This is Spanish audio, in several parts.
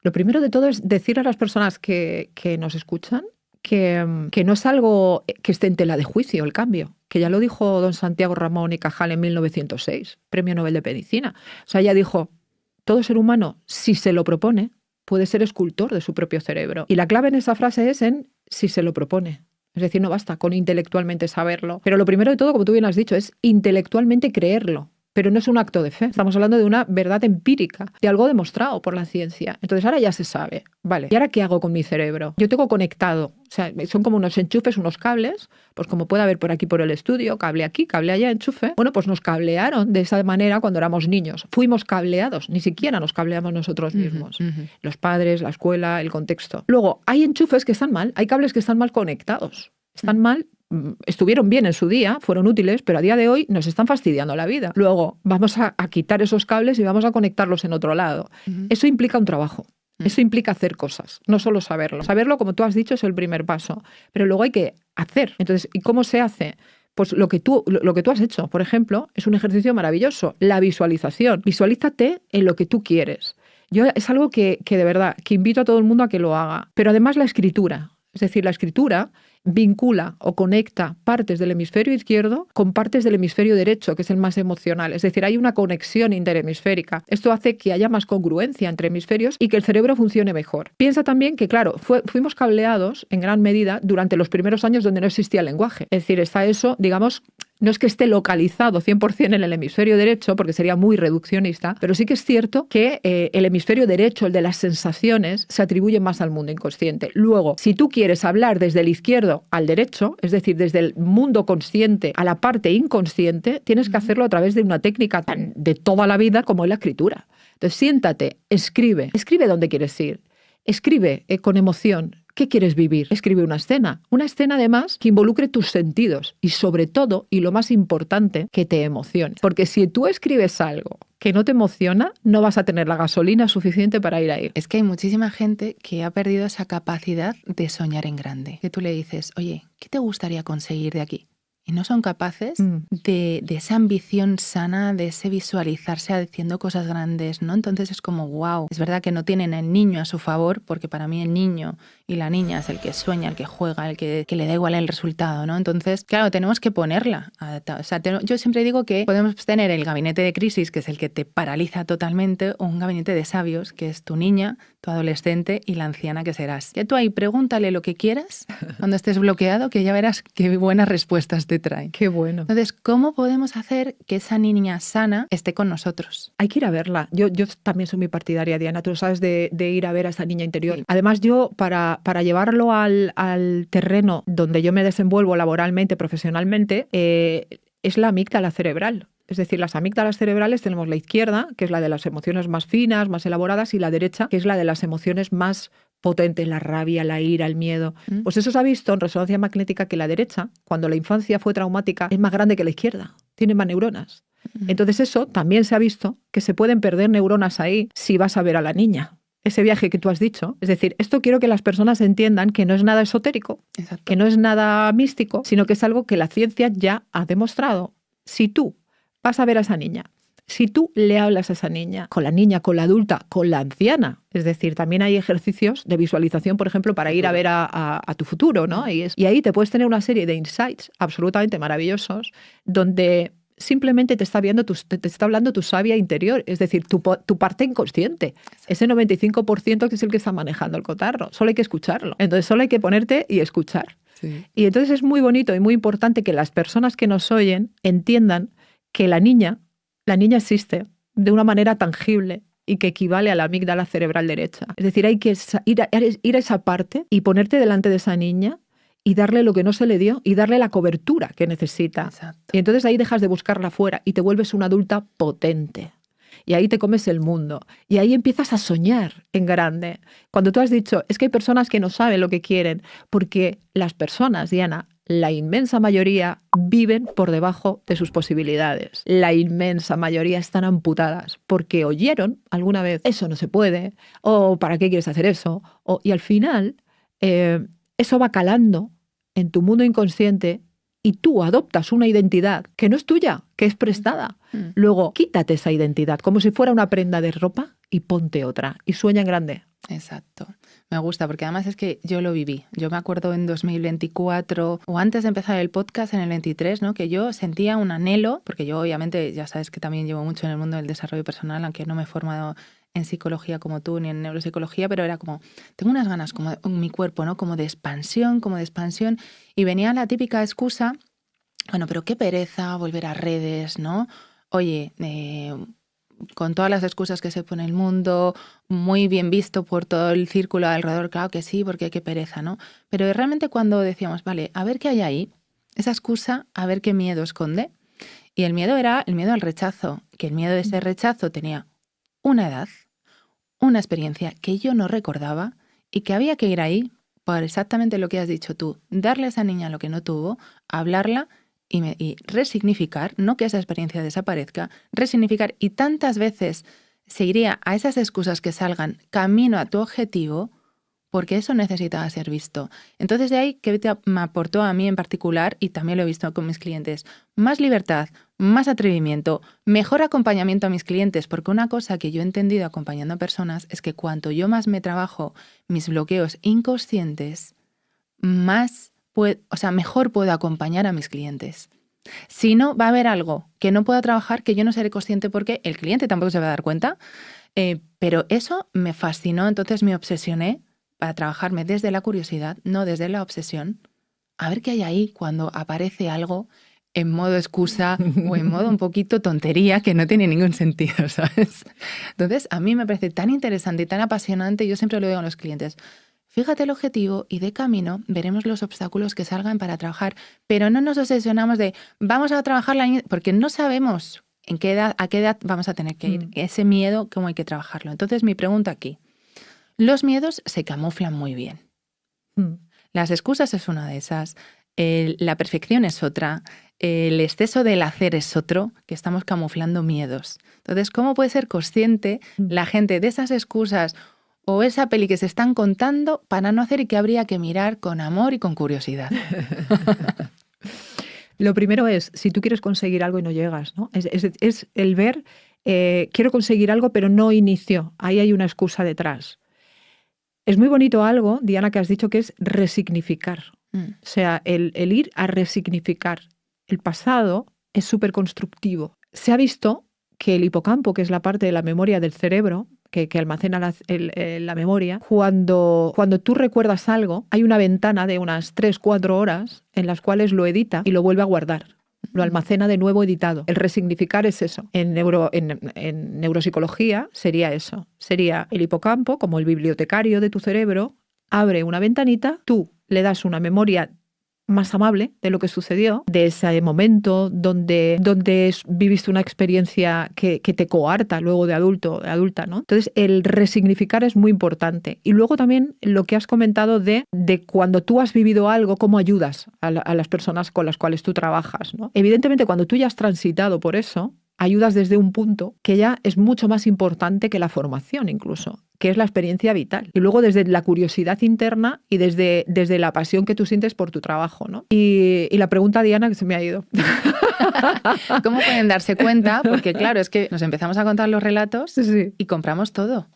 Lo primero de todo es decir a las personas que nos escuchan que no es algo que esté en tela de juicio el cambio, que ya lo dijo don Santiago Ramón y Cajal en 1906, Premio Nobel de Medicina. O sea, ella dijo, todo ser humano, si se lo propone, puede ser escultor de su propio cerebro. Y la clave en esa frase es en si se lo propone. Es decir, no basta con intelectualmente saberlo. Pero lo primero de todo, como tú bien has dicho, es intelectualmente creerlo. Pero no es un acto de fe. Estamos hablando de una verdad empírica, de algo demostrado por la ciencia. Entonces ahora ya se sabe. Vale, ¿y ahora qué hago con mi cerebro? Yo tengo conectado, o sea, son como unos enchufes, unos cables, pues como puede haber por aquí por el estudio, cable aquí, cable allá, enchufe. Bueno, pues nos cablearon de esa manera cuando éramos niños. Fuimos cableados, ni siquiera nos cableamos nosotros mismos. Los padres, la escuela, el contexto. Luego, hay enchufes que están mal, hay cables que están mal conectados. Están mal. Estuvieron bien en su día, fueron útiles, pero a día de hoy nos están fastidiando la vida. Luego vamos a quitar esos cables y vamos a conectarlos en otro lado. Eso implica un trabajo. Eso implica hacer cosas, no solo saberlo. Saberlo, como tú has dicho, es el primer paso, pero luego hay que hacer. Entonces, ¿y cómo se hace? Pues lo que tú has hecho, por ejemplo, es un ejercicio maravilloso, la visualización. Visualízate en lo que tú quieres. Yo es algo que de verdad, que invito a todo el mundo a que lo haga. Pero además la escritura. Es decir, la escritura vincula o conecta partes del hemisferio izquierdo con partes del hemisferio derecho, que es el más emocional. Es decir, hay una conexión interhemisférica. Esto hace que haya más congruencia entre hemisferios y que el cerebro funcione mejor. Piensa también que, claro, fuimos cableados en gran medida durante los primeros años donde no existía el lenguaje. Es decir, está eso, digamos, no es que esté localizado 100% en el hemisferio derecho, porque sería muy reduccionista, pero sí que es cierto que el hemisferio derecho, el de las sensaciones, se atribuye más al mundo inconsciente. Luego, si tú quieres hablar desde el izquierdo al derecho, es decir, desde el mundo consciente a la parte inconsciente, tienes que hacerlo a través de una técnica tan de toda la vida como es la escritura. Entonces, siéntate, escribe dónde quieres ir, escribe con emoción. ¿Qué quieres vivir? Escribe una escena además que involucre tus sentidos y sobre todo, y lo más importante, que te emocione. Porque si tú escribes algo que no te emociona, no vas a tener la gasolina suficiente para ir ahí. Es que hay muchísima gente que ha perdido esa capacidad de soñar en grande. Que tú le dices, oye, ¿qué te gustaría conseguir de aquí? Y no son capaces de esa ambición sana, de ese visualizarse haciendo cosas grandes, ¿no? Entonces es como, wow, es verdad que no tienen el niño a su favor, porque para mí el niño y la niña es el que sueña, el que juega, el que le da igual el resultado, ¿no? Entonces, claro, tenemos que ponerla. O sea, yo siempre digo que podemos tener el gabinete de crisis, que es el que te paraliza totalmente, o un gabinete de sabios, que es tu niña, tu adolescente y la anciana que serás. Ya tú ahí pregúntale lo que quieras cuando estés bloqueado, que ya verás qué buenas respuestas te trae. Qué bueno. Entonces, ¿cómo podemos hacer que esa niña sana esté con nosotros? Hay que ir a verla. Yo también soy muy partidaria, Diana, tú sabes, de ir a ver a esa niña interior. Sí. Además, yo, para llevarlo al terreno donde yo me desenvuelvo laboralmente, profesionalmente, es la amígdala cerebral. Es decir, las amígdalas cerebrales tenemos la izquierda, que es la de las emociones más finas, más elaboradas, y la derecha, que es la de las emociones más potentes, la rabia, la ira, el miedo. Pues eso se ha visto en resonancia magnética que la derecha, cuando la infancia fue traumática, es más grande que la izquierda, tiene más neuronas. Entonces eso también se ha visto, que se pueden perder neuronas ahí si vas a ver a la niña. Ese viaje que tú has dicho. Es decir, esto quiero que las personas entiendan que no es nada esotérico, Exacto. que no es nada místico, sino que es algo que la ciencia ya ha demostrado. Si tú vas a ver a esa niña, si tú le hablas a esa niña, con la adulta, con la anciana, es decir, también hay ejercicios de visualización, por ejemplo, para ir a ver a tu futuro, ¿no? Y ahí te puedes tener una serie de insights absolutamente maravillosos, donde simplemente te está hablando tu sabia interior, es decir, tu parte inconsciente, ese 95% que es el que está manejando el cotarro. Solo hay que escucharlo. Entonces solo hay que ponerte y escuchar. Sí. Y entonces es muy bonito y muy importante que las personas que nos oyen entiendan que la niña existe de una manera tangible y que equivale a la amígdala cerebral derecha. Es decir, hay que ir a esa parte y ponerte delante de esa niña y darle lo que no se le dio y darle la cobertura que necesita. Exacto. Y entonces ahí dejas de buscarla fuera y te vuelves una adulta potente. Y ahí te comes el mundo. Y ahí empiezas a soñar en grande. Cuando tú has dicho, es que hay personas que no saben lo que quieren, porque las personas, Diana, la inmensa mayoría viven por debajo de sus posibilidades. La inmensa mayoría están amputadas porque oyeron alguna vez, eso no se puede, o ¿para qué quieres hacer eso? Y al final, eso va calando en tu mundo inconsciente y tú adoptas una identidad que no es tuya, que es prestada. Luego, quítate esa identidad como si fuera una prenda de ropa y ponte otra. Y sueña en grande. Exacto. Me gusta porque además es que yo lo viví. Yo me acuerdo en 2024 o antes de empezar el podcast en el 23, ¿no? Que yo sentía un anhelo, porque yo obviamente ya sabes que también llevo mucho en el mundo del desarrollo personal, aunque no me he formado en psicología como tú ni en neuropsicología, pero era como, tengo unas ganas como en mi cuerpo, ¿no? Como de expansión. Y venía la típica excusa, bueno, pero qué pereza volver a redes, ¿no? Oye, con todas las excusas que se pone el mundo, muy bien visto por todo el círculo alrededor, claro que sí, porque qué pereza, ¿no? Pero realmente cuando decíamos, vale, a ver qué hay ahí, esa excusa, a ver qué miedo esconde. Y el miedo era el miedo al rechazo, que el miedo de ese rechazo tenía una edad, una experiencia que yo no recordaba y que había que ir ahí por exactamente lo que has dicho tú, darle a esa niña lo que no tuvo, hablarla y resignificar, no que esa experiencia desaparezca, resignificar, y tantas veces se iría a esas excusas que salgan camino a tu objetivo, porque eso necesitaba ser visto. Entonces de ahí que me aportó a mí en particular, y también lo he visto con mis clientes, más libertad, más atrevimiento, mejor acompañamiento a mis clientes, porque una cosa que yo he entendido acompañando a personas es que cuanto yo más me trabajo mis bloqueos inconscientes, mejor puedo acompañar a mis clientes. Si no, va a haber algo que no pueda trabajar, que yo no seré consciente porque el cliente tampoco se va a dar cuenta, pero eso me fascinó, entonces me obsesioné para trabajarme desde la curiosidad, no desde la obsesión, a ver qué hay ahí cuando aparece algo en modo excusa o en modo un poquito tontería que no tiene ningún sentido, ¿sabes? Entonces, a mí me parece tan interesante y tan apasionante, yo siempre lo digo a los clientes, fíjate el objetivo y de camino veremos los obstáculos que salgan para trabajar, pero no nos obsesionamos de vamos a trabajar porque no sabemos a qué edad vamos a tener que ir. Ese miedo, cómo hay que trabajarlo. Entonces, mi pregunta aquí, los miedos se camuflan muy bien. Las excusas es una de esas, la perfección es otra, el exceso del hacer es otro, que estamos camuflando miedos. Entonces, ¿cómo puede ser consciente la gente de esas excusas o esa peli que se están contando para no hacer y que habría que mirar con amor y con curiosidad? Lo primero es, si tú quieres conseguir algo y no llegas, ¿no? Es el ver, quiero conseguir algo pero no inicio. Ahí hay una excusa detrás. Es muy bonito algo, Diana, que has dicho, que es resignificar. O sea, el ir a resignificar. El pasado es súper constructivo. Se ha visto que el hipocampo, que es la parte de la memoria del cerebro, que almacena la memoria, cuando tú recuerdas algo, hay una ventana de unas 3-4 horas en las cuales lo edita y lo vuelve a guardar. Lo almacena de nuevo editado. El resignificar es eso. En neuropsicología sería eso. Sería el hipocampo, como el bibliotecario de tu cerebro, abre una ventanita, tú le das una memoria más amable de lo que sucedió, de ese momento donde viviste una experiencia que te coarta luego de adulta, ¿no? Entonces, el resignificar es muy importante. Y luego también lo que has comentado de cuando tú has vivido algo, cómo ayudas a las personas con las cuales tú trabajas, ¿no? Evidentemente, cuando tú ya has transitado por eso, ayudas desde un punto que ya es mucho más importante que la formación incluso, que es la experiencia vital. Y luego desde la curiosidad interna y desde la pasión que tú sientes por tu trabajo, ¿no? Y la pregunta, Diana, que se me ha ido. ¿Cómo pueden darse cuenta? Porque claro, es que nos empezamos a contar los relatos y compramos todo.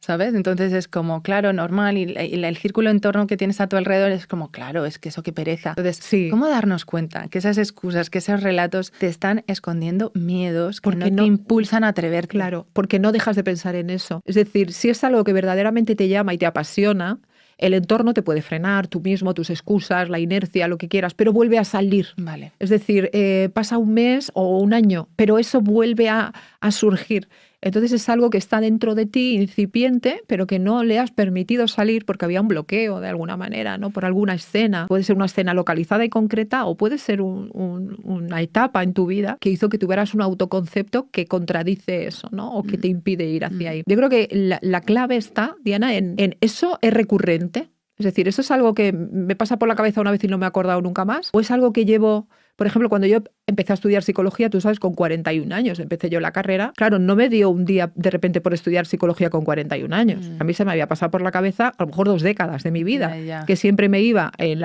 ¿Sabes? Entonces es como, claro, normal, y el círculo en torno que tienes a tu alrededor es como, claro, es que eso qué pereza. Entonces, ¿cómo darnos cuenta que esas excusas, que esos relatos te están escondiendo miedos que no te impulsan a atreverte? Claro, porque no dejas de pensar en eso. Es decir, si es algo que verdaderamente te llama y te apasiona, el entorno te puede frenar, tú mismo, tus excusas, la inercia, lo que quieras, pero vuelve a salir. Vale. Es decir, pasa un mes o un año, pero eso vuelve a surgir. Entonces es algo que está dentro de ti, incipiente, pero que no le has permitido salir porque había un bloqueo de alguna manera, ¿no? Por alguna escena. Puede ser una escena localizada y concreta o puede ser una etapa en tu vida que hizo que tuvieras un autoconcepto que contradice eso, ¿no? O que te impide ir hacia ahí. Yo creo que la clave está, Diana, en eso es recurrente. Es decir, ¿eso es algo que me pasa por la cabeza una vez y no me he acordado nunca más? ¿O es algo que llevo Por ejemplo, cuando yo empecé a estudiar psicología, tú sabes, con 41 años empecé yo la carrera. Claro, no me dio un día de repente por estudiar psicología con 41 años. A mí se me había pasado por la cabeza a lo mejor 2 décadas de mi vida, que siempre me iba en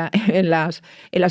las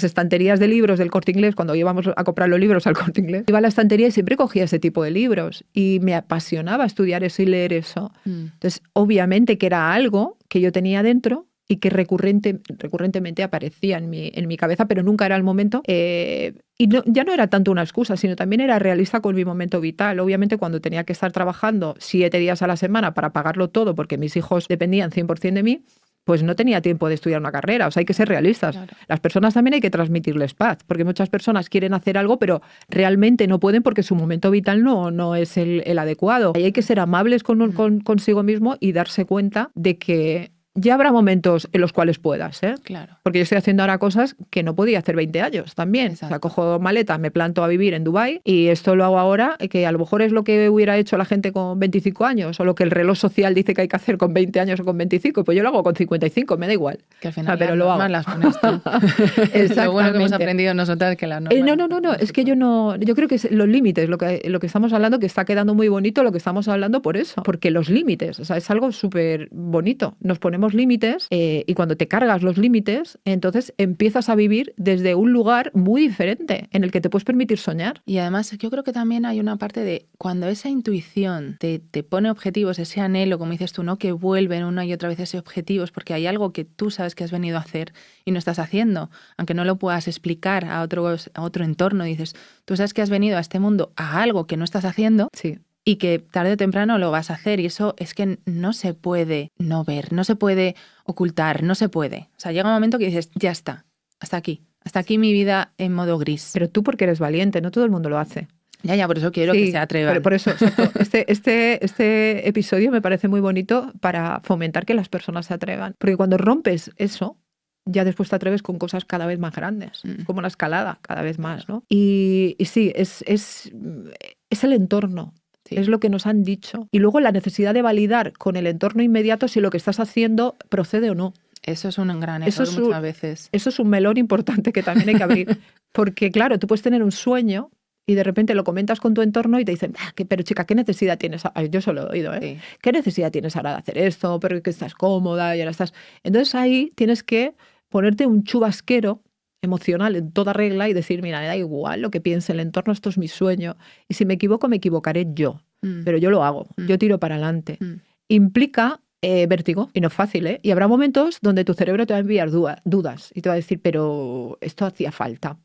estanterías de libros del Corte Inglés, cuando íbamos a comprar los libros al Corte Inglés. Iba a la estantería y siempre cogía ese tipo de libros y me apasionaba estudiar eso y leer eso. Entonces, obviamente que era algo que yo tenía dentro y que recurrentemente aparecía en mi cabeza, pero nunca era el momento. Y ya no era tanto una excusa, sino también era realista con mi momento vital. Obviamente, cuando tenía que estar trabajando 7 días a la semana para pagarlo todo, porque mis hijos dependían 100% de mí, pues no tenía tiempo de estudiar una carrera. O sea, hay que ser realistas. Claro. Las personas también hay que transmitirles paz, porque muchas personas quieren hacer algo, pero realmente no pueden porque su momento vital no es el adecuado. Y hay que ser amables consigo mismo y darse cuenta de que ya habrá momentos en los cuales puedas, ¿eh? Claro. Porque yo estoy haciendo ahora cosas que no podía hacer 20 años también. Exacto. O sea, cojo maleta, me planto a vivir en Dubái y esto lo hago ahora, que a lo mejor es lo que hubiera hecho la gente con 25 años o lo que el reloj social dice que hay que hacer con 20 años o con 25. Pues yo lo hago con 55, me da igual. Que al final pero lo hago. Las pones tú. Lo bueno que hemos aprendido nosotras es que las normas... No. Es que yo creo que es los límites, lo que estamos hablando, que está quedando muy bonito lo que estamos hablando por eso. Porque los límites, o sea, es algo súper bonito. Nos ponemos límites y cuando te cargas los límites, entonces empiezas a vivir desde un lugar muy diferente en el que te puedes permitir soñar. Y además yo creo que también hay una parte de cuando esa intuición te pone objetivos, ese anhelo, como dices tú, ¿no? Que vuelven una y otra vez esos objetivos porque hay algo que tú sabes que has venido a hacer y no estás haciendo, aunque no lo puedas explicar a otro entorno, dices, tú sabes que has venido a este mundo a algo que no estás haciendo. Sí. Y que tarde o temprano lo vas a hacer y eso es que no se puede no ver, no se puede ocultar, no se puede. O sea, llega un momento que dices, ya está, hasta aquí mi vida en modo gris. Pero tú porque eres valiente, no todo el mundo lo hace. Ya, por eso quiero que se atrevan. Por eso, este episodio me parece muy bonito para fomentar que las personas se atrevan. Porque cuando rompes eso, ya después te atreves con cosas cada vez más grandes, como la escalada, cada vez más, ¿no? Y sí, es el entorno. Sí. Es lo que nos han dicho. Y luego la necesidad de validar con el entorno inmediato si lo que estás haciendo procede o no. Eso es un gran error muchas veces. Eso es un melón importante que también hay que abrir. Porque claro, tú puedes tener un sueño y de repente lo comentas con tu entorno y te dicen, pero chica, ¿qué necesidad tienes? Yo solo he oído, ¿eh? Sí. ¿Qué necesidad tienes ahora de hacer esto? Pero que estás cómoda y ahora estás... Entonces ahí tienes que ponerte un chubasquero emocional en toda regla y decir, mira, me da igual lo que piense el entorno, esto es mi sueño. Y si me equivoco, me equivocaré yo. Pero yo lo hago, yo tiro para adelante. Implica vértigo y no es fácil, ¿eh? Y habrá momentos donde tu cerebro te va a enviar dudas y te va a decir, pero esto hacía falta.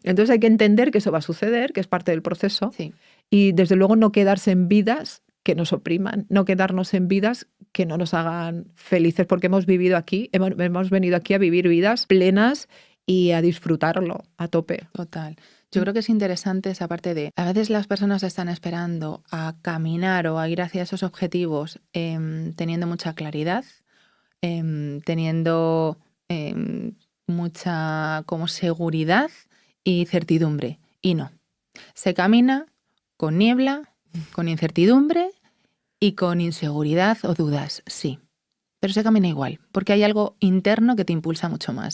Entonces hay que entender que eso va a suceder, que es parte del proceso. Sí. Y desde luego no quedarse en vidas que nos opriman, no quedarnos en vidas que no nos hagan felices, porque hemos vivido aquí, hemos venido aquí a vivir vidas plenas y a disfrutarlo a tope. Total. Yo creo que es interesante esa parte de, a veces las personas están esperando a caminar o a ir hacia esos objetivos teniendo mucha claridad, teniendo mucha como seguridad y certidumbre. Y no. Se camina con niebla, con incertidumbre y con inseguridad o dudas, sí. Pero se camina igual, porque hay algo interno que te impulsa mucho más.